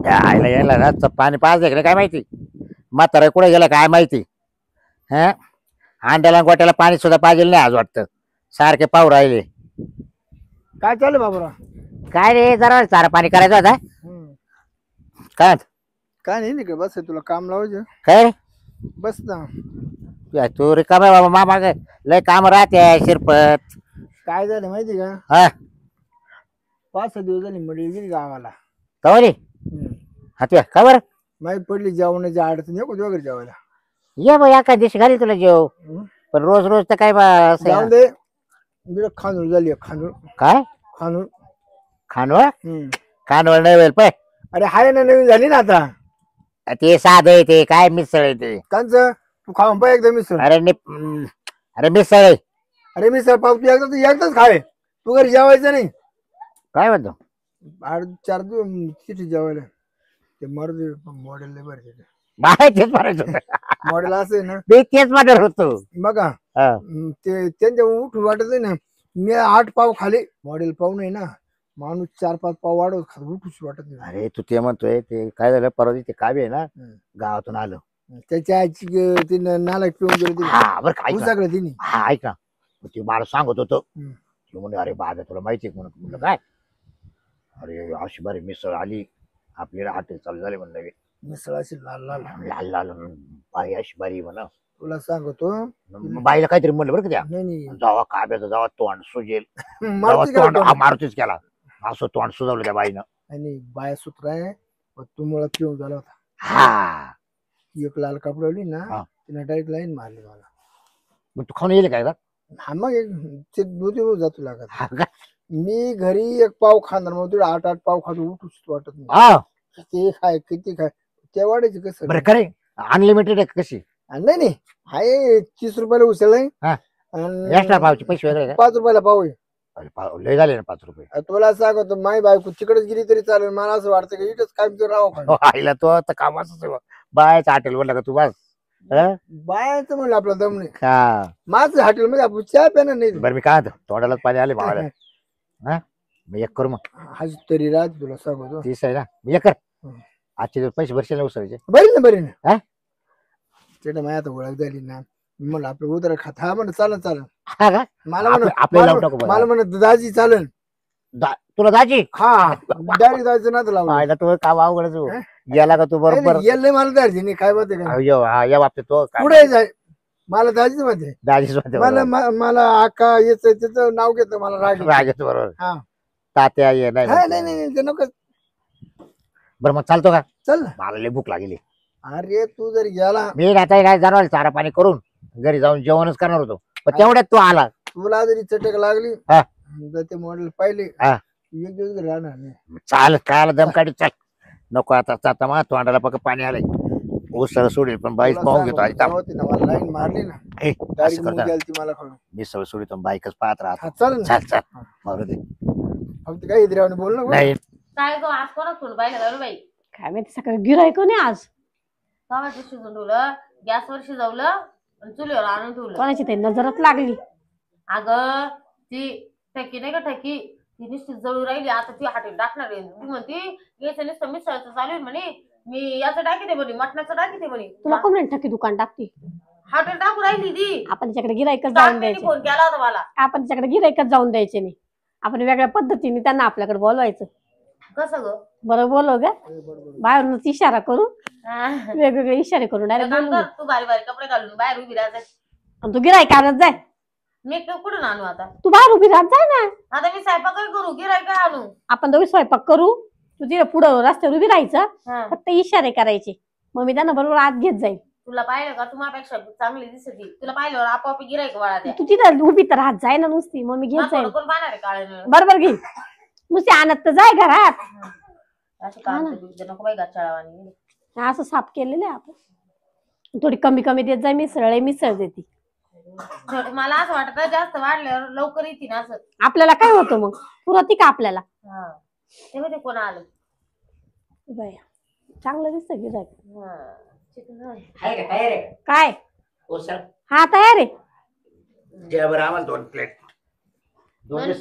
आईला यायला ना पाणी पाच दे काय माहिती म्हातारा कुठे गेलं काय माहिती. हा अंड्याला गोट्याला पाणी सुद्धा पाहिजे नाही आज वाटतं सारखे पाहू राहिले. काय चालू बाबूराव? काय रे जरा चारा पाणी करायचं होता. काय काय नाही का बस तुला काम लावायचं. काय रे बस ना तू रिकामा बाबा मामा लय काम राहते शिरपत. काय झालं माहिती का? हा 5-6 दिवस झाले मडी गेली गावाला. तवरी हा तुया का बरं माहिती पडली जेवणाची अडचण नको वगैरे जेवायला. ये बा एका दिवशी घाली तुला जेव पण रोज रोज तर काय जाऊन दे. खांदूळ झाली खांदूळ. काय खांदूळ खानवळ खानवळ नाही होईल पण अरे हाय ना नवीन झाली ना आता. ते साधं आहे ते काय मिसळ आहे ते. कांच तू खाऊन पाय एकदा मिसळ. अरे मिसळ आहे. अरे मिसळ पाव तू एकदाच खावे तू घरी जेवायचं नाही. काय म्हणतो 8-4 दिवस तिथे जेवायला ते मरू मॉडेल नाही बरं बाय तेच मारायचं होतं. मॉडेल असं आहे ना मी तेच मारणार होतो बघा ते त्यांच्या उठून वाटत आहे ना. मी 8 पाव खाले मॉडेल पाव नाही ना माणूस 4-5 पाव वाढवत खात उठूच वाटत नाही. अरे तू ते म्हणतोय ते काय झालं परवा ते काव्य आहे ना गावातून आलं त्याच्या आईची ती नालायक पिऊन गेली. हा बरं काय सगळं तिने हा ऐक ना ते मला सांगत होतं ते म्हणे अरे बाबा तुला माहिती आहे म्हणून म्हणलं काय अरे अशी बरी मिसळ आली आपल्याला हॉटेल चालू झाले म्हणलं मिसळ अशी लाल लाल लाल लाल बाई अशी बारी म्हणा तुला सांगतो बाईला काहीतरी म्हणलं बरं का त्या नाही जावा काब्याचा जावा तोंड सुजेल मारुतीच केला असं तोंड सुजवलं त्या बाईनं आणि बाया सूत्र आहे तू मला पिऊन झाला होता. हा एक लाल कपडा ना तिने डायरेक्ट लाईन मारली मला. मग तू खाऊन येईल काय का? हा मग ते 2 दिवस जातो लागत. मी घरी 1 पाव खाणार मग तुला 8 पाव खातो उठूच वाटत नाही. ते खाय किती खाय ते वाढायचे कसं बरं खरे अनलिमिटेड आहे कशी? नाही हाय 30 रुपयाला उचल एक्स्ट्रा पावचे पैसे वेगळे 5 रुपयाला पाव आहे. लय झाले ना 5 रुपये. तुला सांगतो माय बायको तिकडेच गेली तरी चालेल मला असं वाटतं की इथंच काय राहावं. आईला तो आता कामाच बायचं हॉटेल म्हणलं का तू बस बायाचं म्हणलं आपला दम नाही. माझं हॉटेल मध्ये आपण चहा प्याना नाही. बरं मी काय तोंडालाच पाणी आले भावाला. हा मी एक करू मग आज तरी राहत तुला सांगतो 30 आहे ना मी एक कर आजचे दिवस पैसे भरशील ना उसळीचे. बरी ना तेवढं माझ्या आता ओळख झाली ना म्हणलं आपलं उदर खात हा म्हणत चालन मला म्हणत दाजी चालन तुला दाजी हा डायरेक्ट जायचं ना लावला तो काम अवघडच गेला का तू बरोबर येल मला दाजी नाही काय बात या बाबतीत तो पुढे जाय मला दाजीच मध्ये दाजीच मला आका याच त्याचं नाव घेतं मला राग येतो बरोबर. हा तात्या ये नाही ते नको. बरं मग चालतो का? चल मला लय भूक लागली. अरे तू जर गेला मी आता काय जाणार चारा पाणी करून घरी जाऊन जेवणच करणार होतो पण तेवढ्यात तू आला. तुला जरी चटक लागली ते मॉडेल पाहिले 1 दिवस घरी राहणार नाही. चाल काय दम काढी चाल नको आता मग तोंडाला पक्क पाणी आलंय उसळ सोडील पण बाईच पाहून घेतो लाईन मारली ना मला मिसळ सोडीतो बाईकच पाहत राहत. चल मारू दे फक्त काय इद्रावाने बोल ना नाही काय गो आज कोणाच फोन पाहिलं का बाई? काय माहिती सकाळी गिरायक नाही आज. गव्हाचं शिजून ठेवलं गॅसवर शिजवलं आणि चुलीवर आणून ठेवलं. कोणाची ते नजरच लागली. अगं ती ठकी नाही का ठकी ती नुसती जळू राहिली. आता ती हॉटेल टाकणार आहे. ती म्हणती याचं नुसतं मिसळचं चालू आहे म्हणे मी याचं टाकीते म्हणे मटणाचं टाकीते म्हणे. तुला कोण म्हणत ठकी दुकान टाकते? हॉटेल टाकू राहिली ती. आपण तिच्याकडे गिरायकच जाऊन द्यायचे. फोन केला होता मला. आपण तिच्याकडे गिरायकच जाऊन द्यायचे नाही. आपण वेगळ्या पद्धतीने त्यांना आपल्याकडे बोलवायचं. कसं ग? बरं बोलव ग बाहेरूनच इशारा करू वेगवेगळे इशारे करून तू भारी भारी कपडे घालून बाहेर उभी राहायचं. तू गिरायक आणत जाय. मी कुठून आणू आता? तू बाहेर उभी राहत जाय ना. आता मी स्वयंपाक करू गिरायक आणू. आपण दोघी स्वयंपाक करू तू तिथे पुढं रस्त्यावर उभी राहायचं फक्त इशारे करायचे मग मी त्यांना बरोबर आत घेत जाईल. तुला पाहिलं का तुम्हापेक्षा चांगली दिसते तुला पाहिल्यावर आपोआप गिरायक वळा द्या. तू तिथं उभी तर राहत जाय ना नुसती मग मी घेत जाईल. कोण पाहणार आहे काळे बरोबर घे नुसती आणत तर जाय घरात. नको बाई गाचाळावानी असं साफ केलेलं आहे आपण. थोडी कमी कमी देत जाय मिसळ देते. मला असं वाटत जास्त वाढल्यावर लवकर येते ना असं. आपल्याला काय होतं मग पुरती का आपल्याला? ते मध्ये कोण आलं बाया चांगलं दिसतं गिरायक. काय हा तयार आहे. आम्हाला 2 प्लेट 2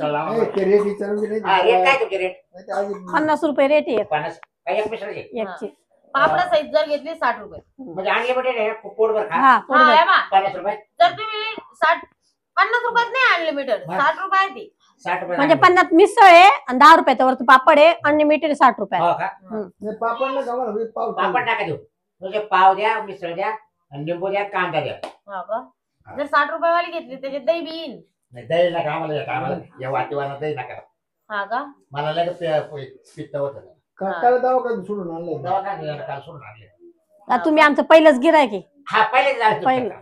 50 रुपये रेट आहे. काय एक मिसळ घे. एकची पापडा साईज जर घेतली 60 रुपये. म्हणजे अनलिमिटेड आहे पोटभर खा. हा हा पोटभर. आहे बा. 50 रुपये जर तुम्ही 50 रुपयात नाही अनलिमिटेड, हा. 60 रुपये आहे ती. 60 रुपये म्हणजे 50 मिसळ आहे आणि 10 रुपयाचा वरती पापड आहे, अनलिमिटेड 60 रुपये. हो का नाही, पापड ना गावाला होईल, पाव पापड टाका देऊ. म्हणजे पाव द्या, मिसळ द्या, आणि लिंबू द्या, कांदा द्या. हा का? जर 60 रुपये वाली घेतली त्याच्यात दही बी येईन. नाही दही नका आम्हाला या वाटीवाना दही नका. हा का? मला लगेच पित्त होत काकाला दवाखान्यात सोडून आणलंय. दवाखान्यात काल सोडून आणले. आता तुम्ही आमचं पहिलंच गिरायक आहे. हा पहिले झाले पहिलं.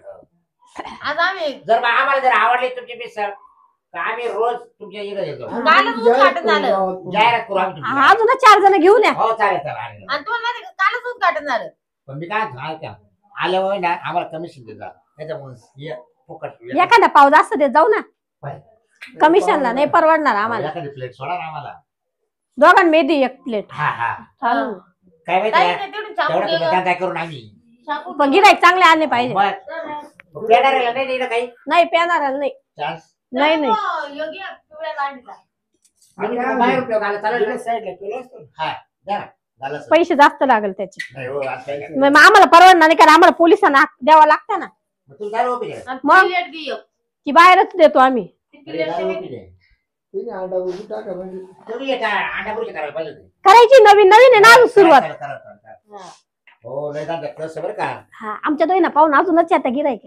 आज आम्ही जर आम्हाला जर आवडली तुमची मिसळ तर आम्ही रोज तुमच्या इकडे येतो. कालच उद्घाटन झालं. जाहिरात करू आम्ही तुमची. अजून 4 जण घेऊन या. हो चालेल चालेल. आणि तुम्हाला माहिती का कालच उद्घाटन झालं. पण मी काय सांगतो, आल्यामुळे ना आम्हाला कमिशन देतात त्याच्यामुळे फुकट एखादा पाव जास्त देत जाऊ ना, पाय. कमिशनला नाही परवडणार आम्हाला. एखादी प्लेट सोडा ना आम्हाला. दोघांमध्ये एक प्लेट हा हा चालेल ना. काय माहिती ताई, आहे? ते तेवढी चाकू तेवढं दे तुम्ही गं. काय करून आम्ही चाकू पण गिरायक चांगले आणले पाहिजे. मग पेटायला नाही दिलं काही नाही पेणार नाही. चान्स दे. नाही नाही हो, योगी पिवळ्या गाडीचा. आम्ही बाहेर उपयोग आला चालेल ना? हा द्या ना. झालं सर. पैसे जास्त लागेल त्याचे. नाही हो आज काय मग आम्हाला परवडणार नाही, कारण आम्हाला पोलिसांना द्यावा लागतं ना. मग तू दारू उभी आहे. आणि मग? प्लेट घे एक. की बाहेरच देतो आम्ही. ती अरे, प्लेट दारू घे. उभी आहे. तिने अंडा उभी टाका म्हणजे तुम्ही येता अंडापुरी करायला पाहिजे होती. करायची नवीन नवीन आहे ना अजून सुरुवात. करा, करा, करा, करा. हा. हो लय दादा कसं बरं का हा आमच्या दोघींना पाहून अजूनच आता गिरायक.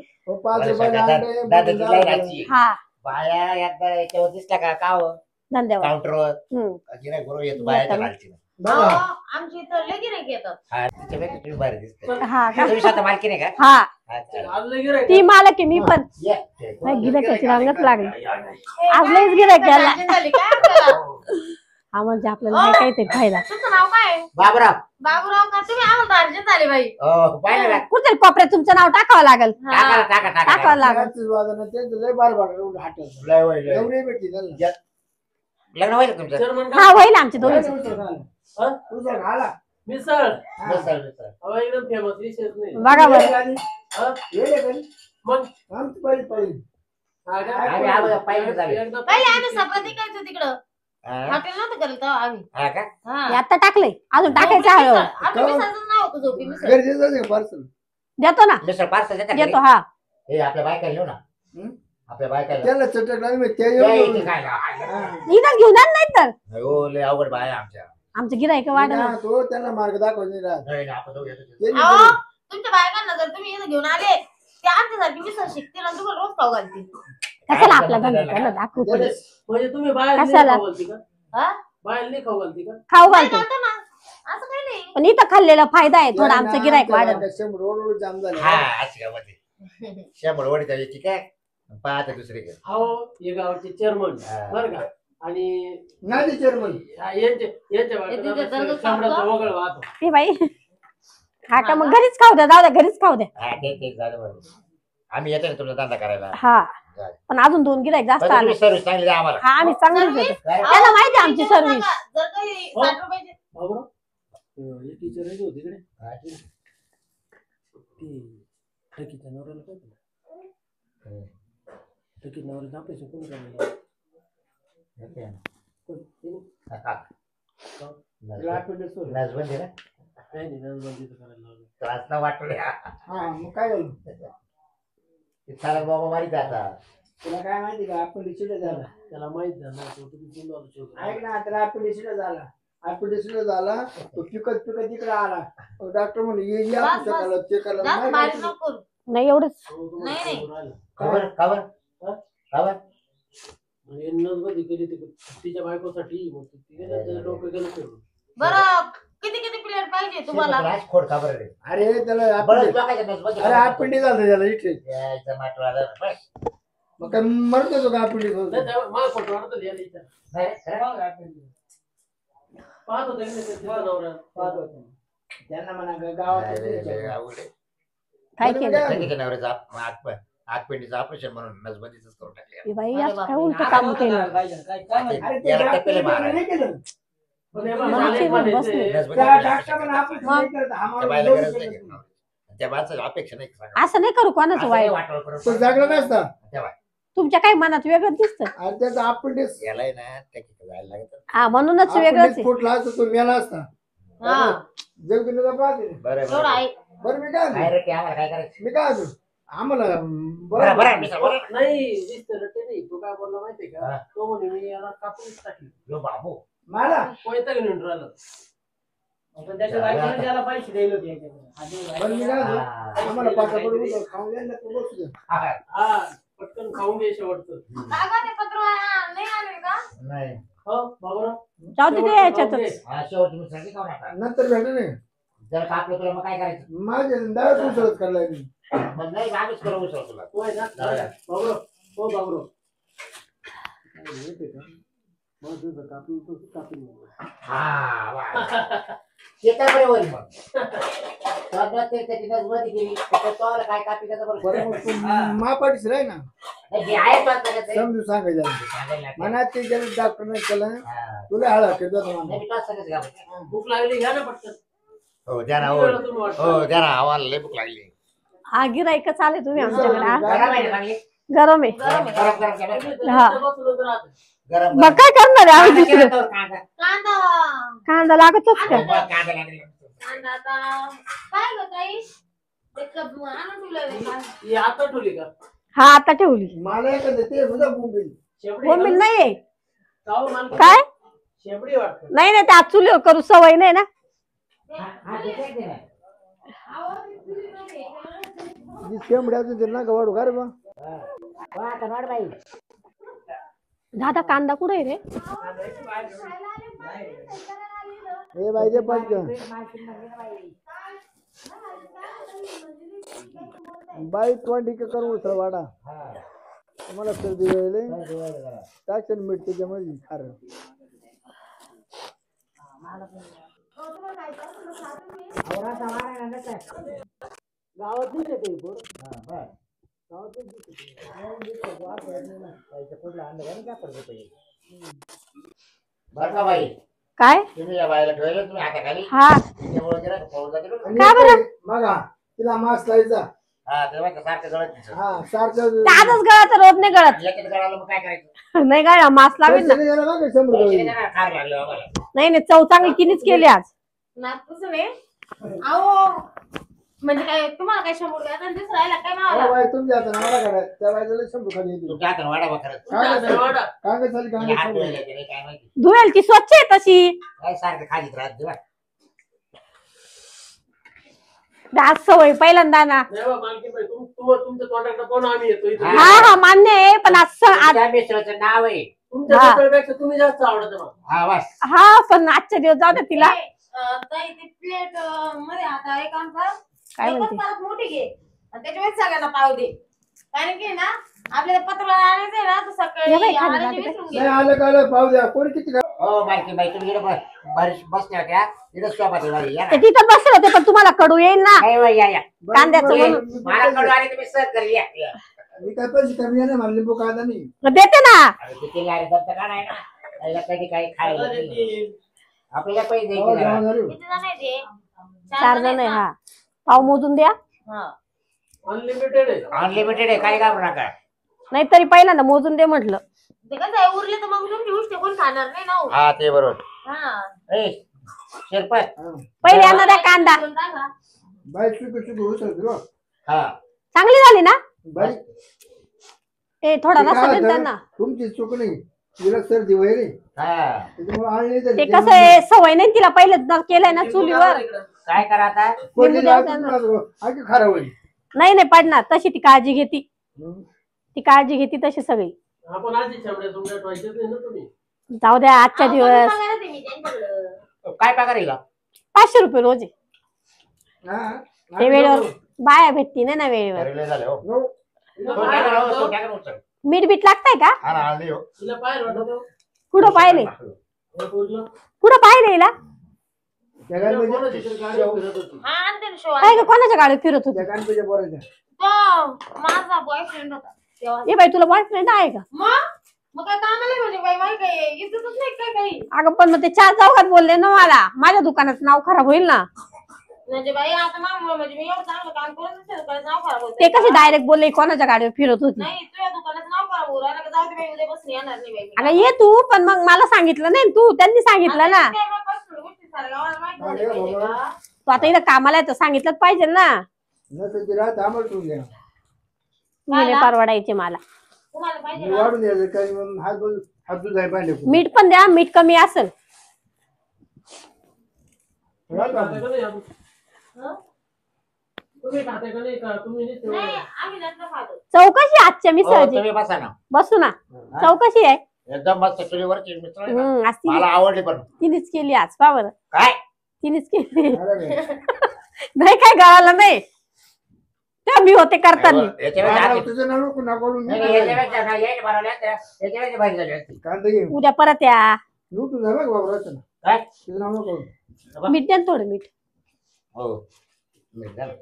5 रुपयाला अंडे दादाची लाईन राहायची. हा बाया एकदा याच्यावर दिसला का काव धंद्यावर. काउंटरवर हम्म. गिराय बरोबर येतो बायाच्या येतं. घालची बघा अहो, आमच्या इथं लय गिऱ्हाईक येतात. हा तिच्यापेक्षा तुम्ही बाहेर दिसते हा का? तुम्ही स्वतः मालकी नाही का हा हा, चालेल. ती मालक आहे मी पण. ये. नाही, गिऱ्हाईकाची रांगच लागली. ए, आज काय लयच गिऱ्हाईक तुमचं यायला. झाली झाली काय आपल्याला? हा म्हणजे आपल्याला नाही काहीतरी फायदा. तुमचं नाव काय आहे? बाबराव बाबूराव का? तुम्ही आम्हाला अर्जंट झाले बाई. पाहिलं ना कुठे कोपऱ्यात तुमचं नाव टाकावं लागेल. टाका टाका टाका टाकावं लागेल. घराचंच वाजणं, ते लय बार बार हाटल लय होय, लय. एवढे भेटली त्याला. लग्न होईल का तुमचं हा होईल आमचे दोघी. उचल घाला. मिसळ मिसळ, मिसळ. अहो, एकदम फेमस विशेष नाही बघा बरं. हा? येले घरी. मग आमची पहिली हा का? आम्ही अगोदर पाहिलं झाले. एकदा पहिले आम्ही सपाती करायचो तिकडं. हा हॉटेल नव्हतं करत तेव्हा आम्ही. हा का हा. हे आता टाकलंय अजून टाकायचं झोपडी आहे. मिसळ. आमच्या मिसळचं नाव होतं झोपडी मिसळ. गरजेचं आहे पार्सल. देतो ना मिसळ पार्सल देता का देतो. घरी? हा हे आपल्या बायका घेऊ ना हं? आपल्या बायका त्याला चटक लागली मी ते या येऊन इथे खायला. इथं घेऊन आण नाही तर हो लय अवघड बाय आमच्या आमचं गिरायक वाढ. हा, तो त्यांना मार्ग दाखवत नाही राहत. नाही, नाही, आपण दोघं येतो. त्यांनी अहो, करून- तुमच्या बायकांना जर तुम्ही इथं घेऊन आले ते आमच्यासारखी मिसळ शिकतील आणि तुम्हाला रोज खाऊ घालतील. कशाला आपला धंदा त्याला दाखवतो. त्याला- म्हणजे तुम्ही बाहेर नाही कशाला? खाऊ घालती का? हा? बाहेर नाही खाऊ घालती का? खाऊ नाही घालतो घालतो ना. असं काही नाही. पण इथं खाल्लेला फायदा आहे थोडा. आमचं गिरायक त्या वाढत. बायका शंभर रोड जाम झाले. हा अशी का मध्ये 100 वडीचा याची काय पाहता दुसरी काय हो हे गावचे चेअरमन हा. बरं का आणि नाही ते चेअरमन. यांच्या तिथे दर्द शामराचा सांगतो. वगळ वाहतो. ते बाई हा का मग घरीच खाऊ द्या. जाऊ द्या घरीच खाऊ द्या. हा ते झालं बरं. आम्ही येतो ना तुमचा धंदा करायला हा पण अजून 2 गिरायक जास्त पण आले. तुम्ही सर्विस चांगली द्या आम्हाला हा आम्ही चांगलीच देतो. काय? त्याला माहिती आहे आमची सर्व्हिस. जर काही हो. 60 रुपयाचे बाबूराव, हे टीचर आहे होती तिकडे हा, ठीक. ती ठकीच्या नवऱ्याला काय केलं? हम्म. ठकीत नवऱ्याचं ऑपरेशन कोण करायला? ओके. कोण? तिने? हा, हा. तिला आठवलं सोड. नसबंदी ना नाही नाही नसबंदीचं करायला लावलं. त्रास न वाटलं हा मग काय झालं? चालत बाबा मारी आता तुला काय माहिती का आपण डिसिड झाला. त्याला माहित झालं तो तुम्ही चिंता शोध ऐक ना त्याला आपण डिसिड झाला. आपण डिसिड झाला तो पिकत इकडे आला. डॉक्टर म्हणे ये या बस, पुस्तकाला ते करायला जास्त नाही बारीक माहिती. नको करू. नाही एवढंच. नाही. काबर काबर हा? काबर म्हणजे नसबंदी केली तिच्या बायकोसाठी मग ती गेलं डोकं गेलं फिरून. बरं किती किती प्लेट पाहिजे तुम्हाला? राज खोड काबर रे अरे त्याला बरं appendix- बघायचं नसबंदी अरे आठवणी झालं त्याला इथे. यायचं माटवाला बस मग काय मरत होतो का आठवणी नाही, त्या- मला फोटो वाटतो लिहायला इथं. नाही, खरं? पाहत होते की नाही तिचा नवरा? पाहत होतो. त्यांना म्हणा गावात नाही, नाही, नाही, अवघड आहे. काय बरं, केलं? काय? नाही, तिच्या नवऱ्याचं आगपेंडीचं ऑपरेशन म्हणून नसबंदीच करून टाकले ए बाई अरे असं काय बापरे. उलट काम केलं. अरे ते याला डॉक्टर टप्पेले मारा. नाही केलं. पण हे मला झाले ते म्हणायचे. बसले. नसबंदी त्या operation डॉक्टर पण आपण मग? नाही करत. त्या आम्हाला बायला दोन गरज नाही केलं. त्या बाळाचं अपेक्षा नाही सांगा. असं नाही करू कोणाचं असं वाईट. नाही वाटोळं करून तो जागला नसता. तेव्हा तुमच्या काही मनात वेगळं दिसतं. आणि त्याचा आपण यालाय ना त्या किती जायला लागत हा म्हणूनच वेगळंच आहे. फुटला असता तो मेला असता. हा जगदीला पाहते बरं एवढं बरं आहे. बरं मी काय काय रे ते आम्हाला काय करायचं मी काय आम्हाला बरं बरं मी बरं नाही दिसतं रट्टे नाही. तो काय बोलला माहितीये हा. का? तो म्हणे मी याला कापूनच टाकली. यो बाबू मला कोयता घेऊन राहिलं. पण त्याच्या बायकोने त्याला पैसे द्यायला होते याच्याकडे. बरं मी काय हा. आम्हाला पाठाकडून खाऊन द्या ना तू बसू दे. हा पटकन खाऊन घे शेवटचं. काका ते पत्र नाही आले का? नाही हो बाबूराव जाऊ दे ते शेवटचं खाऊन याच्यातच घे. हा शेवट तुम्ही सगळी खाऊ नका नंतर भेटू नाही जर कापलं तुला मग काय करायचं माझ्या दाळ उसळत करायला मी मग नाही आम्हीच करू उसळ तुला तो आहे ना बाबूराव हो बाबूराव काय माहितीये का? मग तुझं कापून तू कापून घे. हा वा. ते काय बरे होईल मग सगळं ते त्याची नजमध्ये गेली तर तो आला काय कापी त्याचं बरोबर बरं मग तू मापाटीस राह ना नाही, जे आहे तो आता त्याचं. समजू सांगायचं सांगायला लागते. मनात ते गेलं डॉक्टरने केलं हा. तुला हळा करतो तुम्हाला नाही, मी तोच सांगायचं का? भूक लागली घ्या ना पटकन. हो द्या ना किती हो वेळा तुम्ही वाट हो द्या ना आम्हाला लय भूक लागली हा गिराईक चाले तुम्ही आमच्याकडे हा? गरम आहे ना चांगली? गरम आहे गरम गरम गरम गरम पाहिजे. हा. बसूनच राहते. गरम मग काय करणार आहे आम्ही दुसरं कांदा कांदा कांदा लागतच का कांदा लागले कांदा आता काय ग ताई ते कप आणून ठेवलंय का? ही आता ठेवली का? हा आता ठेवली मला एखादं ते सुद्धा बोंबील शेपडी बोंबील नाहीये का हो मालकीण? काय शेपडी वाटतं. नाही नाही त्या चुलीवर करू सवय नाही ना जी शेंबड्याचं ते ना गवाडू का रे बा दादा कांदा कुठे आहे रे हे बाई जे पाहिजे बाई तोंडी करून उसळ वाडा मला सर्दी व्हायला टाकशन मीठ त्याच्यामध्ये खार गावात नाही ते पोरं. बरं का बाई काय तुम्ही या बाईला ठेवलं तुम्ही हाताखाली हा त्यामुळे जरा पळून जाते बरं. का बरं? बघा तिला मास्क लावायचा हा तेव्हा का सारखं गळत तिचं. हा सारखं ते आजच गळत रोज नाही गळत एकेत गळाला मग काय करायचं नाही गळा मास लावेल ना पैसे नाही द्यायला बघा 100 पैसे रुपये. द्या ना, खार लागलं आम्हाला. नाही नाही चव चांगली तिनेच केली आज नागपूरच नाही अहो म्हणजे काय तुम्हाला काय 100 रुपये दिस राहिला काय अहो मावाला बाई तुमच्या हाताने मला काढा त्या बाईला 100 खाली येते तुमच्या हातानं वाढा बा खरंच. काय तुमच्या वाडा. काय चालली म्हणजे हात काय धुवायला गेले काय माहिती धुवेल ती स्वच्छ आहे तशी काय सारखं खालीच राहत देवा. आज सवय पहिल्यांदा ना नाही बा, मालकीण बाई, तुमच्या तोंडाकडे कोण आम्ही येतो इथे. हा हा मान्य आहे पण आज तुमच्या मिस्टरचं नाव आहे तुमच्या हा. मित्रापेक्षा तुम्ही जास्त आवडत मला. हा बस हा पण आजच्या दिवस जाऊ दे तिला ताई ती प्लेट मध्ये आता एक काम कर काय एकच म्हणते परत मोठी घे आणि त्याच्यावर सगळ्यांना पाव दे कारण की ना आपल्याला पत्र आणायचंय ना तर सकाळी ये बाई, खाली आणायचे जाते विसरून नाही घे आलं का आलं पाहू द्या कोणी किती का हो मालकी बाई तुम्ही इकडे बसल्या होत्या इकडे सोबत आहे बाई. या ते ना. तिथं बसले होते पण तुम्हाला कडू येईल ना नाही बाई, या या कांद्याचं ये, म्हणून. मला कडू आले तुम्ही सर कर या या. मी काय पैसे कमी आहे ना मला लिंबू कांदा नाही देते ना अरे किती अरे दत्त का नाही ना याला कधी काही खायला आता नाही. देतील. आपल्याला पैसे हो, द्यायचे जेवण जरा. झालं. किती जण आहे ते 4 जण आहे हा पाव मोजून द्या हा अनलिमिटेड आहे. अनलिमिटेड आहे काय घाबरू नका नाही तरी पहिल्यांदा मोजून दे म्हटलं ते कसं आहे उरले तर मग तुमची गोष्ट कोण खाणार नाही ना हो. हा ते बरोबर हा ए शिरपत हा. पहिले यांना द्या कांदा करून टाका. बाई चुक चुक होत होती हा चांगली झाली ना बाई ए थोडा ते रस्ता काय दे झालं? त्यांना तुमची चूक नाही तिला सर्दी व्हायली हा त्याच्यामुळे आणली ते कसं आहे सवय नाही तिला पहिलं केलंय ना चुलीवर काय करा आता कोणी द्या त्यांना. आणखी खराब होईल नाही नाही पडणार तशी ती काळजी घेती ती काळजी घेती तशी सगळी आपण आधी शेवड्या तुमच्या ठेवायचेच नाही ना तुम्ही. जाऊ द्या आजच्या अहो, दिवस करून बघायला ते मी त्यांच्याकडं. काय पगार येईल 500 रुपये रोज आहे हा ते वेळेवर बाया भेटती नाही ना वेळेवर ठरवले झाले हो नो. तिला तो बाहेर टाका, हो, तो वाटतं. टाका उचल. मीठ बीट लागताय का हा ना, आली हो. तिला बाहेर वाटतं. कुठं पाहिले हे बोललं. कुठं पाहिले हिला त्या तिला गणपती- कोणाची तरी गाडी फिरत होती. हा आणते ना शो काय ग कोणाच्या गाडीत फिरत होती त्या गणपतीच्या पोराच्या. तो माझा बॉयफ्रेंड होता तेव्हा ए बाई तुला बॉयफ्रेंड आहे का मग काय कामाला म्हणजे बाई माहिती काय इज्जतच नाही काय काही अगं पण मग ते 4 चौघात बोलले ना मला माझ्या दुकानाचं नाव खराब होईल ना म्हणजे बाई आता म्हणजे मी एवढं चांगलं काम करून दुकानाचं नाव खराब होतं ते कसे डायरेक्ट बोलले कोणाच्या गाडीवर फिरत होती नाही तुझ्या दुकानाचं नाव खराब होऊ राहिलं का जाऊ दे बाई उद्या बसून येणार नाही बाई अगं ये तू पण मग मला सांगितलं नाही तू त्यांनी सांगितलं ना काय मग personal गोष्टी साऱ्या गावाला माहिती मध्ये माहितीये का? तू आता इथं कामाला आहे तर सांगितलंच पाहिजे ना. नसेल ती राहत आम्हाला ठेवून द्या. तुम्ही नाही परवडायचे मला. तुम्हाला पाहिजे मी ना? वाढून द्यायचं काही म्हणून हात दुधाय पाहिजे. मीठ पण द्या, मीठ कमी असेल. तुम्ही खाते का नाही अजून? हं? तुम्ही खाते का नाही का तुम्ही नाही नाही ठेवलं? आम्ही नंतर खातो. चौकशी आजच्या हो, मिसळची. तुम्ही बसा ना. बसू ना. चौकशी आहे. एकदम मस्त चुलीवरची मिसळ आहे ना. आज मला आवडली पण. तिनेच केली आज पा बरं. काय तिनेच केली. अरे नाही काय गावाला नाही. त्या मी होते करताना. याच्यापेक्षा आधी- तुझं नाव नको नाकावरून नाही, नाही, याच्यापेक्षा नाही, यायला बनवल्या असत्या. याच्यापेक्षा भारी झाली असती. कांदा घे. उद्या परत या. तू झाला का बाबा रचना? काय? तुझं नाव नको. मीठ द्या ना थोडं मीठ. हो मीठ द्या ना.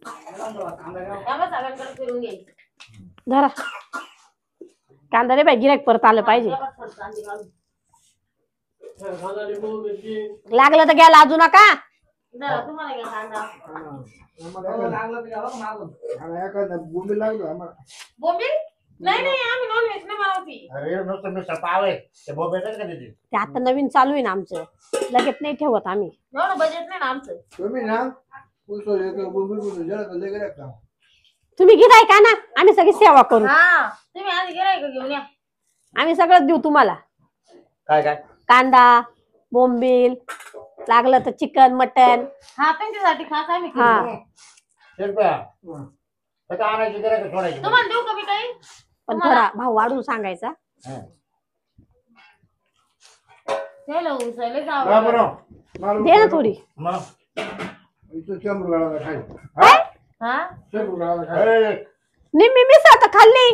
त्यामुळे सगळ्यांकडे फिरून घ्यायचं. धरा. कांदा रे बाई गिरायक परत आलं पाहिजे. त्यावर थोडं कांदे घालून. कांदा, लिंबू, मिरची. लागलं तर घ्या, लाजू नका. जरा तुम्हाला घ्या कांदा. आम्हाला एखादा बोंबील लागलो आम्हाला. बोंबील? नाही नाही आम्ही नॉनव्हेज नाही बनवती. अरे नुसतं मिसळ पाव आहे. ते बोंबेच का तिथे? ते आता नवीन चालू आहे ना आमचं. लगेच नाही ठेवत आम्ही. एवढं बजेट नाही ना आमचं. तुम्ही ना पुस्तक येतो बोंबील पुस्तक जरा लय गेला का? तुम्ही गिराय का ना, आम्ही सगळी सेवा करू. हा तुम्ही आधी गेलाय का घेऊन या. आम्ही सगळं देऊ तुम्हाला. काय काय? कांदा, बोंबील, लागलं तर चिकन, मटन. हा त्यांच्यासाठी खास आम्ही हा. केलं. शिरप्या. आता आणायची गरज आहे सोडायची. तुम्हाला देऊ का मी काही? पण थोडा भाव वाढून सांगायचा. हा. त्याला उचलले हा, जावं. बरं. मला दे ना थोडी. मग? इथं शंभर गाळाला खाय. हा शंभर गाळाला खाय. ए, निम्मी मिसळ तर खाल्ली.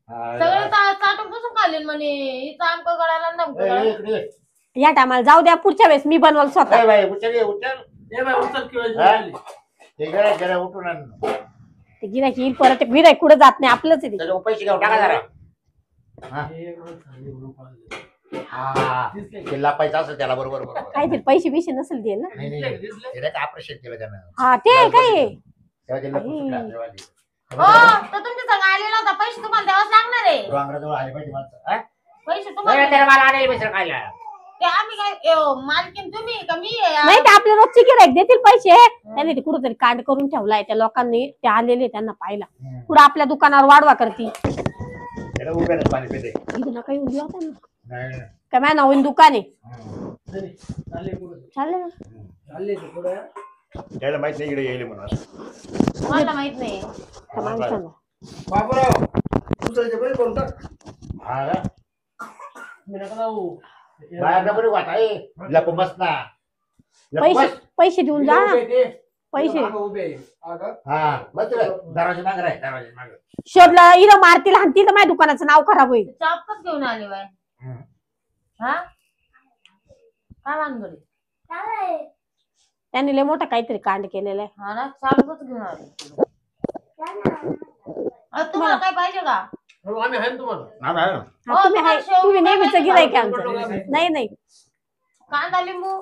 हा, सगळे चाटून बसून खाल्ले म्हणे. इथं आमक गळाला नमक ए, गळाला. इकडे ये. या टायमाला जाऊ द्या, पुढच्या वेळेस मी बनवल स्वतः. ए, बाई उचल ये, उचल. ए बाई, उचल किंवा हा? जेवली. ते गळ्यात गेल्या उठून आण. ते गिरायक येईल परत. गिरायक कुठे जात नाही, आपलंच आहे ते. त्याच्यावर पैसे घेऊन टाका जरा. हा. हे एक माणूस खाली उभं पाहिलं. हा. किल्ला पैसा असेल त्याला बरोबर बरोबर. काहीतरी पैसे बिशे नसेल दे ना. नाही, दिसले का? नाही. दिसले? ते नाही का ऑपरेशन केलं त्यानं. हा ते काय आहे? तेव्हा ते लपून सुटला, तेव्हा ते. हो तर तुमच्या संग आलेला होता. पैसे तुम्हाला द्यावाच लागणार आहे. डोंगराजवळ आले पाहिजे माणसं. हा? पैसे नाही, तुम्हाला त्याला मला आणायला मिसळ खायला. ते आम्ही काय मालकीन तुम्ही का मी आहे? नाही ते आपल्या रोजची गिरायक देतील पैसे. त्यांनी ते कुठेतरी कांड करून ठेवलाय त्या लोकांनी. ते आलेले त्यांना पाहिला. पुढे आपल्या दुकानावर वाढवा करती. त्याला उभ्यालाच पाणी पिते. इथं नका येऊन देऊ आता ना. नाही, नाही. काय माझ्या नवीन दुकान आहे. नाही, चालले पुढे. चालेल ना. चालले ते पुढे. त्याला माहित नाही इकडे येईल म्हणून असं. मला माहित नाही. त्या माणसाला. बाबूराव दुसऱ्याचे पैसे करून टाक. हा का? मी नका जाऊ. बाहेर नको निघू आता. ए, लपू बस ना. लपू पैसे बस. पैसे देऊन जा ना. उभे ते. पैसे मागं उभे आहे. हा का? हा बस तिकडे. दरवाजे मागे राह, दरवाजे मागे. शोधला इथं मारतील हाणतील तर माझ्या दुकानाचं नाव खराब होईल. चापच घेऊन आले बाय. हम्म. हा काय मानगडी? त्यांनी लय मोठा काहीतरी कांड केलेला आहे. हा ना चापच घेऊन आले. तुम्हाला काय पाहिजे का? हो, आम्ही आहे ना तुम्हाला. हा, आहे ना. हा, तुम्ही तुम्हाला आहे शेव तुम्ही नेहमीच काय गिरायक पाहिजे? आमचं. नाही नाही कांदा लिंबू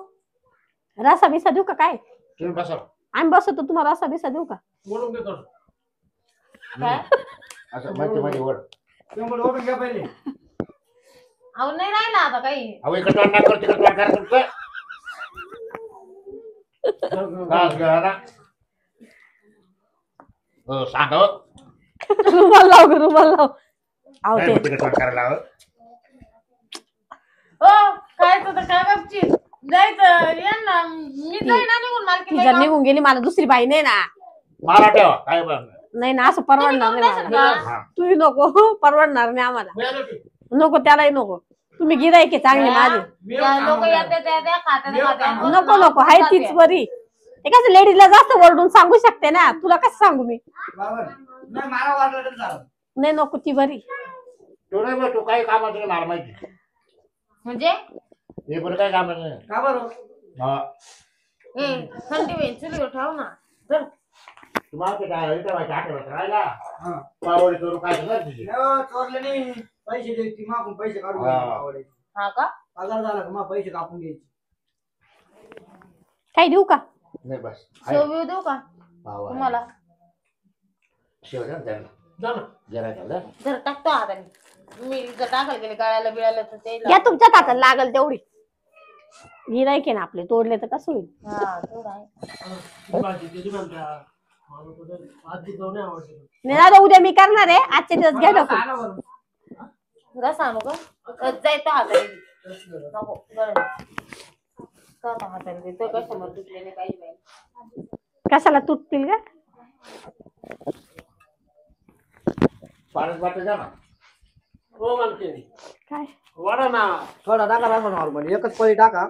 रसा बिसा देऊ का काय? तुम्ही बसा. आम्ही बसतो तुम्हाला रसा बिसा देऊ का? बोलून देतो. काय? असं मध्ये मध्ये वर. शंभर ओढून घ्या पहिले. अहो नाही राहिला आता काही. अहो इकडे तोंड नका करू, तिकडे तोंड करा तुमचं. बस घ्या ना. हो सांगा हो. रुमाल लाव ग, रुमाल लाव. आहो नाही, ते मग तिकडे तोंड करायला हवं. हो काय तर काय गपची जायचं या ना. मी जाईना निघून मालकीन ती जर निघून गेली मला दुसरी बाई नाही ना. मला ठेवा काय बघ. नाही ना असं परवडणार नाही मला. हा. तुम्ही नको परवडणार नाही आम्हाला. मी आलो की. नको त्यालाही नको. तुम्ही गिरायक आहे चांगली माझी. मी येऊ का? लोक येते त्या खात्यात नको नको हाय तीच बरी. ते कसं लेडीजला जास्त ओरडून सांगू शकते ना. तुला कसं सांगू मी? बाबा नाही मला वाटलं तर झालं. नाही नको ती बरी. तू नाही बघ, तू काही कामात नाही मला माहिती. म्हणजे हे बरं काय कामात नाही. का बरं? हा. थंडी होईल चुलीवर ठेव ना. चल. तुम्हाला ते काय इथं व्हायचं आठवत राहिला. हा. पावडी करू काय झालं तुझी. चोरले नाही. पैसे द्यायचे मागून पैसे काढून हा. घ्यायचे. हा का? पगार झाला का मग पैसे कापून घ्यायचे. काही देऊ का? नाही बस. शेव बिव देऊ का पाव तुम्हाला? शेव द्या ना त्यांना. जा ना. जरा द्या ना. जर टाकतो हाताने. मी जर टाकायला गेले गळ्याला बिळायला तर ते घ्या तुमच्या हातात लागल तेवढी. गिरायक आहे ना आपले, तोडले तर कसं होईल. हा तेवढं आहे. ती भाजी दिली म्हणत्या मला तुझं आधी जाऊन नाही आवडते. नाही दादा, उद्या मी करणार आहे, आजचे दिवस घ्या टाकून. आला बरं. रस आणू का जायचं हाताने नको गरज का आता हाताने देतो कस्टमर तुटले नाही पाहिजे बाई. कशाला तुटतील का. पाण्यात बाटली द्या ना. हो मालकी काय वाढा ना थोडा टाका राखा नॉर्मल, एकच पळी टाका.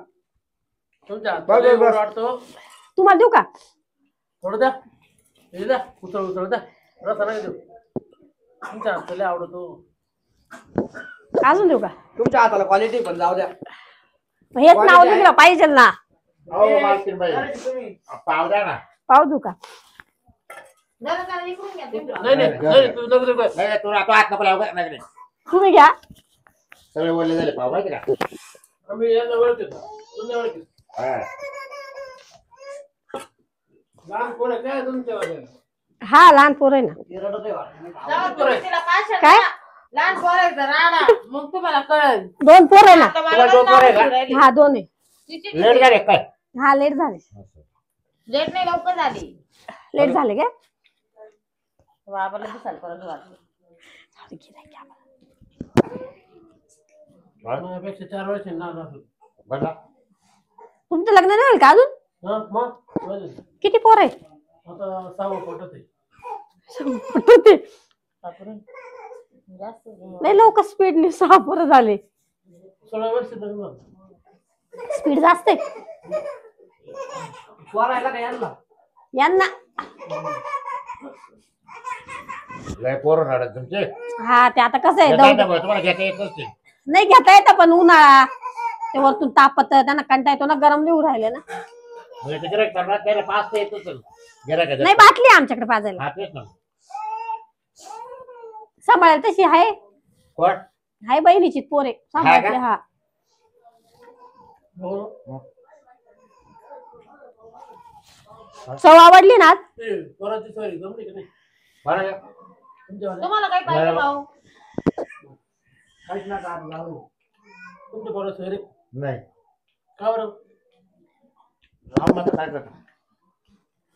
तुमच्या बस, हाताला बस. एवढं वाटतो. तुम्हाला देऊ का. थोडं द्या हे द्या उचल द्या रसा नाही देऊ. तुमच्या हाताला आवडतो. अजून देऊ का. तुमच्या हाताला क्वालिटी पण जाऊ द्या. हेच नाव लिहिलं पाहिजे ना. हो मालकीन बाई पाव द्या ना. पाहू देऊ का. जरा जरा इकडून घ्या तुम्ही. नाही नाही तू नको देऊ काय. नाही तू हात नको लावू का. नाही तुम्ही घ्या. सगळे बोलले झाले पाव माहिती का. आम्ही यांना ओळखतो तुमच्या ओळखतो. हा. लहान कोण आहे काय तुमच्या वाल्याला? हा लहान पोर आहे ना. जेव्हा तुम्ही तिला पाशाल काय? ना, लहान पोरायचं राडा मग तुम्हाला कळेल. 2 पोर आहे ना. आता मला दोन पोरं आहे का? राहिली. हा 2 आहे. तिची लेट झाले काय. हा लेट झाले. लेट नाही लवकर झाली. लेट झाले का. बाबाला दिसायला परत वाटलं. माझ्यापेक्षा 4 वर्ष लहान असेल. बघा तुमचं लग्न नाही होईल का अजून. हा मग बरं. किती पोर आहे. आता 6वं पोटात आहे. बापरे. जास्त नाही लवकर स्पीडने 6 पोरं झाले. 16 वर्ष लग्न झालं. स्पीड जास्त आहे पोरायला काय यांना. यांना. लय पोरं रडत तुमचे. हा ते आता कसं आहे घेता येतं दौड बा, तुम्हाला घेता येत नसते. नाही घेता येतं पण उन्हाळा ते वरतून तापत त्यांना कंटा येतो ना, गरम लिहू राहिले ना. म्हणजे ते गिऱ्हाईक करणार त्याला पाच तर येत असेल. गिऱ्हाईक नाही बाटली आहे आमच्याकडे पाजायला. हा तेच ना. सांभाळायला तशी आहे. कोण हाय बहिणीची पोरे सांभाळते. हा हो. चव आवडली ना आज? ते पोराची सोय जमली का नाही बरं तुमच्या वाल्या? तुम्हाला काय पाहिजे भाऊ. काहीच नका आपण लावू. तुमच्या पोराची सोय रे. नाही का बरं राहून मग काय करतो.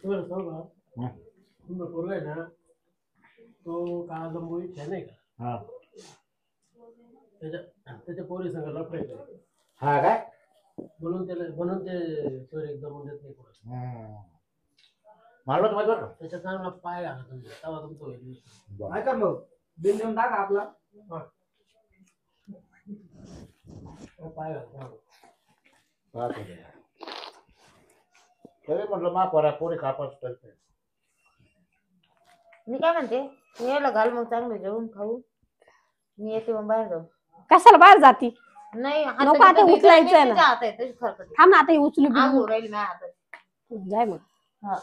तुम्हाला सांगू का हं. तुमचा पोरगा आहे ना तो काळा जंबू इच्छा नाही का हा त्याच्या पोरी संग लफडायचं हा काय म्हणून ते सोय एकदम देत नाही कोणाला. मला तर माहिती बरं का. त्याच्या चांगला पाय घाला तुमच्या तेव्हा तुमचं होईल. बरं. ऐका मग बिल देऊन टाका आपला. पाय घाला पाहतो ते. तरी म्हटलं मा पोरा पोरी कापास करते. मी काय म्हणते यायला घाल मग चांगलं जेवण खाऊ. मी येते मग बाहेर जाऊ. कशाला बाहेर जाती. नाही नको आता उचलायचं आहे ना. हात आहे तशी खरकटी. थांब ना आता हे उचलू आंघोळ राहील माझ्या हातात. जाय मग. हा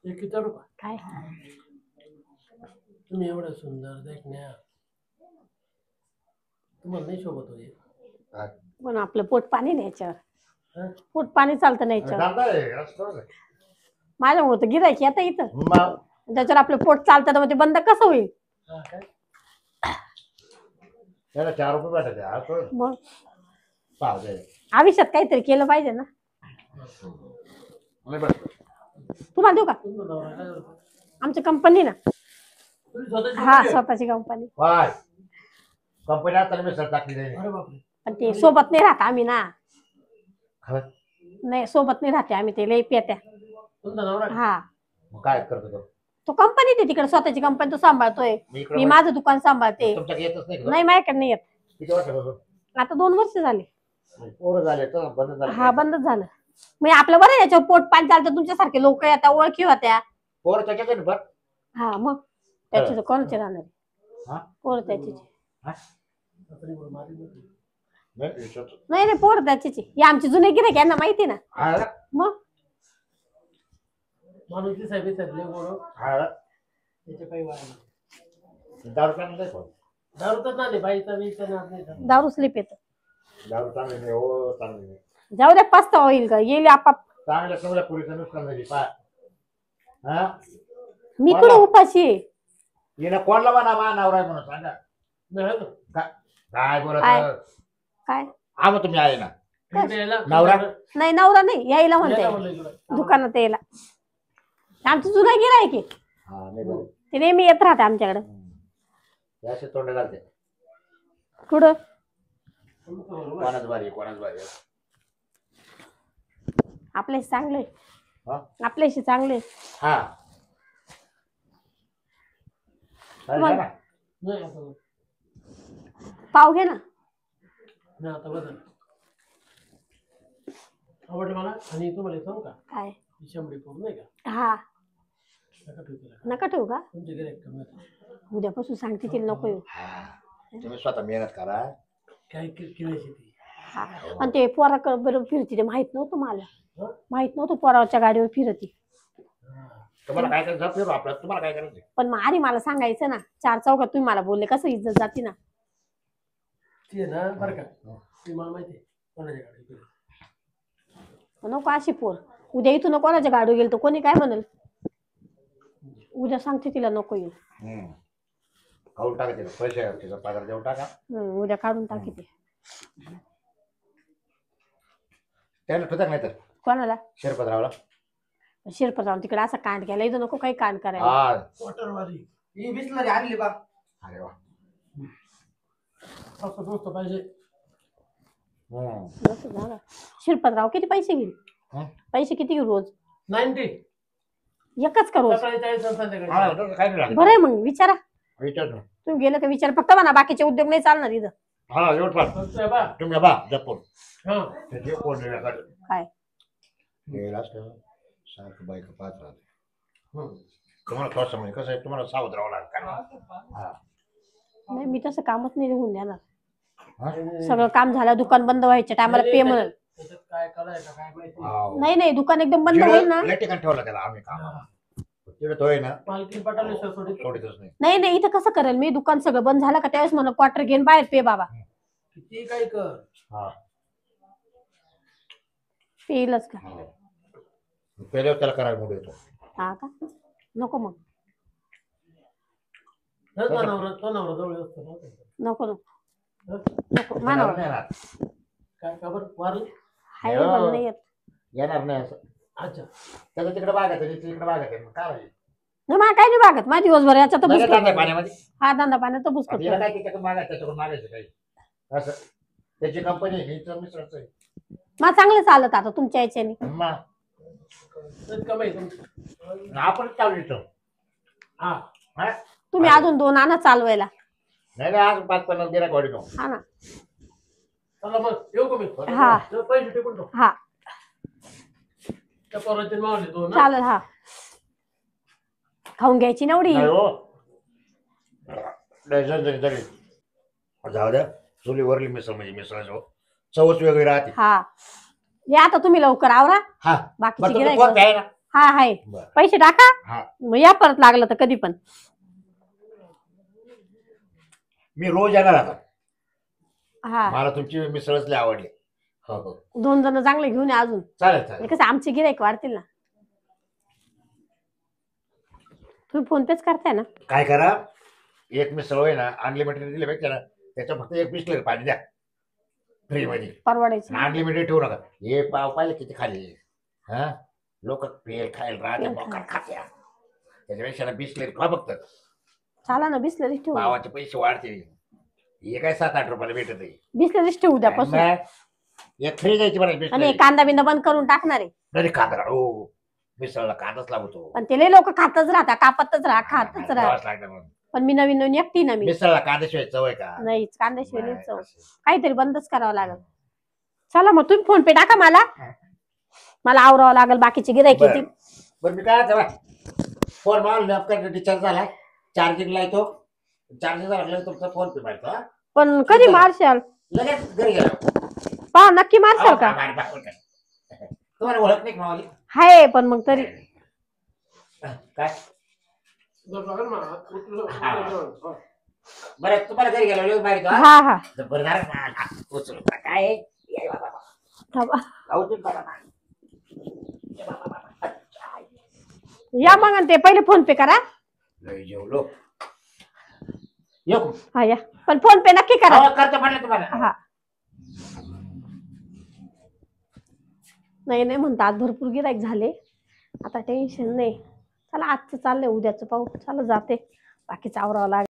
एक विचारू का काय तुम्ही एवढं सुंदर देखण्या तुम्हाला नाही शोभत होते. पण आपलं पोट पाणी नाही हं? याच्यावर. पोट पाणी चालतं नाही याच्यावर. चालतंय, असं आहे. माझ्यामुळे तर गिरायक येतं इथं. मग त्याच्यावर आपलं पोट चालतं तर मग ते बंद कसं होईल. हा काय त्याला 4 रुपये भेटायचे. हा तो मग पाव दे. आयुष्यात काहीतरी केलं पाहिजे ना. नाही बरं. तुम्हाला देऊ का. तुमचा नवरा काय करतो? आमची कंपनी ना. तुम्ही स्वतःची हा नोकरी आहे? स्वतःची कंपनी. काय कंपनी आता मी सर टाकली नाही. अरे बापरे पण ते सोबत नाही राहत आम्ही ना. खरं? नाही सोबत नाही राहते आम्ही. ते लई पेत्या. तुमचा नवरा काय? हा मग काय करतो तो? तो कंपनी ते तिकडे स्वतःची कंपनी तो सांभाळतोय. मी मी इकडे माझं दुकान सांभाळते. तुमच्याकडे येतच नाही का? नाही माझ्याकडे नाही येत. किती वर्षापासून? आता 2 वर्ष झाले. पोरं झाले तर बंद झाले. हा बंदच झालं. मग आपलं बरं आहे, याच्यावर पोट पाणी चालतं. तुमच्यासारखे लोक येतात ओळखी होत्या. पोरं त्याच्याकडे बघ. हा मग त्याची तर कोणाचे राहणार. हा? पोर त्याची. हा? तरी बरं मारी नव्हती. नाही, विचारतो. नाही नाही पोर त्याची. ही आमची जुने गिऱ्हाईक यांना माहिती ना. हा ना? मग माणूस ती साहेब लय गोड हा ना? त्याचे काही वाया नाही. दारू चांगली नाही खाऊ. दारू तर नाही बाईचा वीचा नाद नाही झाला. दारू स्लिप येत. दारू चांगली नाही हो, चांगली नाही. जाऊ द्या पस्ता होईल का येईल आपाप. चांगल्या सगळ्या पुरीचं नुकसान झाली. पा हा मी कुठं उपाशी आहे? हिनं कोणला म्हणा मा नवरा आहे म्हणून सांगा नाही आहे ना. काय बोलत काय? काय हा मग तुम्ही आहे ना इकडे यायला नवरा? नाही नवरा नाही यायला म्हणते यायला म्हणलं इकडं. दुकानात यायला. आमचं जुना गिराय की हा नाही बरोबर ते नेहमी येत राहते आमच्याकडे. असे तोंड घालते कुठं कोणाच भारी कोणाच भारी आपल्याशी चांगले हा आपल्याशी चांगले हा चालेल मग- ना? नाही आता नाही. पाव घे ना. नाही आता बदल आवडलं मला. आणि तुम्हाला एक सांगू का काय ही शंभरी पूर्ण नाही का हा नका ठेवते नका ठेवू का तुमचे गिऱ्हाईक कमी होतं. उद्यापासून सांगते तिला नको येऊ. हा तुम्ही स्वतः मेहनत करा काय किरायची ती हा आणि ते पोराकडे बरोबर फिरते ते माहित नव्हतं मला. माहित नव्हतं पोराच्या गाडीवर फिरती. तुम्हाला काय करायचं फिरू आपलं तुम्हाला काय करायचं पण मग आधी मला सांगायचं ना. चार चौकात तुम्ही मला बोलले कसं इज्जत जाती ना. ती आहे ना बरं का ती मला माहिती आहे कोणाच्या गाडी फिरते. नको अशी पोर. उद्या इथून कोणाच्या गाडीवर गेल तर कोणी काय म्हणेल. उद्या सांगते तिला नको येऊ. काढून टाका तिला पैसे तिचा पगार देऊन टाका उद्या काढून टाकी ते. त्याला ठेवतात नाही तर कोणाला शिरपतरावला शिरपतराव तिकडे असा कांड केला. इथं नको काही कांड करायला. हा वॉटरवारी ही बिसलरी आणली बा. अरे वा असं दोस्त पाहिजे. असं झालं. शिरपतराव किती पैसे घेईल. हं? पैसे किती घेऊ रोज 90 एकच का रोज. सकाळी 40 आणि संध्याकाळी हा, 40. तसं काय नाही लागत. बरं आहे मग विचारा. विचार ना. तुम्ही गेलं तर विचार फक्त म्हणा बाकीचे उद्योग नाही चालणार इथं. हा एवढं पाहा. फक्त आहे बा तुम्ही बा जपून हा त्याचे कोण काय गेला असतं सारखं बाईक पाहत राहते हं. तुम्हाला थोडंसं म्हणजे कसं आहे तुम्हाला सावध राहावं लागतं हा नाही मी तसं कामच नाही होऊन देणार. हा? सगळं काम झालं दुकान बंद व्हायच्या टायमाला पे म्हणल. त्याच्यात काय करायचं काय माहिती हाव. नाही नाही दुकान एकदम बंद होईल ना. लय ठिकाण ठेवलं त्याला आम्ही काम तिकडे तो आहे ना मालकीन पटाले सर थोडी सोडितच नाही नाही नाही इथं कसं करेल मी. दुकान सगळं बंद झालं का त्यावेळेस मला क्वार्टर घेऊन बाहेर पे बाबा. किती काय कर हा पेलच का. पहिले त्याला करायला मोठं येतो हा का नको मग तो नवरा जवळ असतो ना. नको नको हं? नको मानावर येणार काय का बरं वारली हाय पण नाही येत. येणार नाही असं अच्छा त्याचं तिकडे बागायचं तिकडे बागायचं काय राहील? नाही मला काय नाही बागत माझ्या दिवसभर याचा तर नाही बुसकट टाकाय पाण्यामध्ये हा धंदा पाण्याचा बुसकट तिला काय त्याच्याकडून मागायचं त्याच्याकडून मागायचं काही असं त्याची कंपनी आहे मिस्टरच आहे मला चांगलं चालत आता तुमच्या याच्याने. मग कमाई तुमची आपण चालू येतो हा हा तुम्ही अजून 2 आणा चालवायला. नाही नाही आज 5-50 गिरा गाडी नो हा ना. चला मग येऊ का मी हा तर पैसे टिकून ठेव हा त्या पोराचे मावले दोन ना. चालेल. हा खाऊन घ्यायची ना एवढी. नाही हो नाही जरी जाऊ द्या चुलीवरली मिसळ म्हणजे मिसळ चवच वेगळी राहते हा हे आता तुम्ही लवकर आवरा. हा बाकीचे बरं तुम्ही गिऱ्हाईक फोन आहे ना हा हाय बरं पैसे टाका. हा मग या परत लागलं तर कधी पण. मी रोज येणार आता हा मला तुमची मिसळच लय आवडली हो हो 2 जण चांगले घेऊन या अजून. चालेल चालेल कसं आमचे गिऱ्हाईक वाढतील ना. तुम्ही फोन पेच करताय ना. काय करा एक मिसळ होय ना अनलिमिटेड दिले पाहिजे ना त्याच्या फक्त 1 बिस्लेरी पाणी द्या फ्री मध्ये परवडायचं. अनलिमिटेड ठेवू नका हे पाव पाहिले किती खाली हा लोक पेल खायला राहते पेल मोकार खात्या त्याच्यापेक्षा बिस्लेरी खा फक्त चाला ना बिस्लरीच ठेवू. पावाचे पैसे वाढते हे काय 7-8 रुपयाला भेटत आहे बिस्लरीच ठेवू द्यापासून. एक फ्री द्यायची बरं आणि बिस्लेरी कांदा बिंदा बंद करून टाकणार आहे. नाही कांदा हो मिसळला कांदाच लागतो पण ते लय लोक खातच राहता कापतच राहा खातच राहा. द्यावाच लागतं म्हणून. पण मी नवीन नवीन एकटी ना मी मिसळला कांद्याशिवाय चव आहे का नाही कांद्याशिवाय नाही चव. नाही, काहीतरी बंदच करावं लागेल. चला मग तुम्ही फोन पे टाका मला. मला आवरावं लागेल बाकीचे गिऱ्हाईक बरं. येतील. बरं मी काय तेव्हा फोन मारला नेमका डिस्चार्ज झाला चार्जिंगला येतो चार्जिंग झाला तुमचा फोन पे मारतो हा? पण कधी मारशाल लगेच घरी गेलो पहा नक्की मारशाल का. तुम्हाला ओळख नाही का मावली हाय पण मग तरी काय जर लागेल ना हा. बरं तुम्हाला घरी गेलो लगेच मारितो हा? हा हा बरं झालं ना. हा, उचलू. काय आहे? ये बाबा. थांबा. जाऊ दे बाबा. ये बाबा. या मग आणि ते पहिले फोन पे करा. लय जेवलो. येऊ. हा या, पण फोन पे नक्की करा. हो, करतो म्हणलं तुम्हाला. हा नाही नाही म्हणता आज भरपूर गिराईक झाले, आता टेन्शन नाही. चला आजचं चाललंय, उद्याचं पाहू. चला जाते, बाकीचं आवरावं लागेल.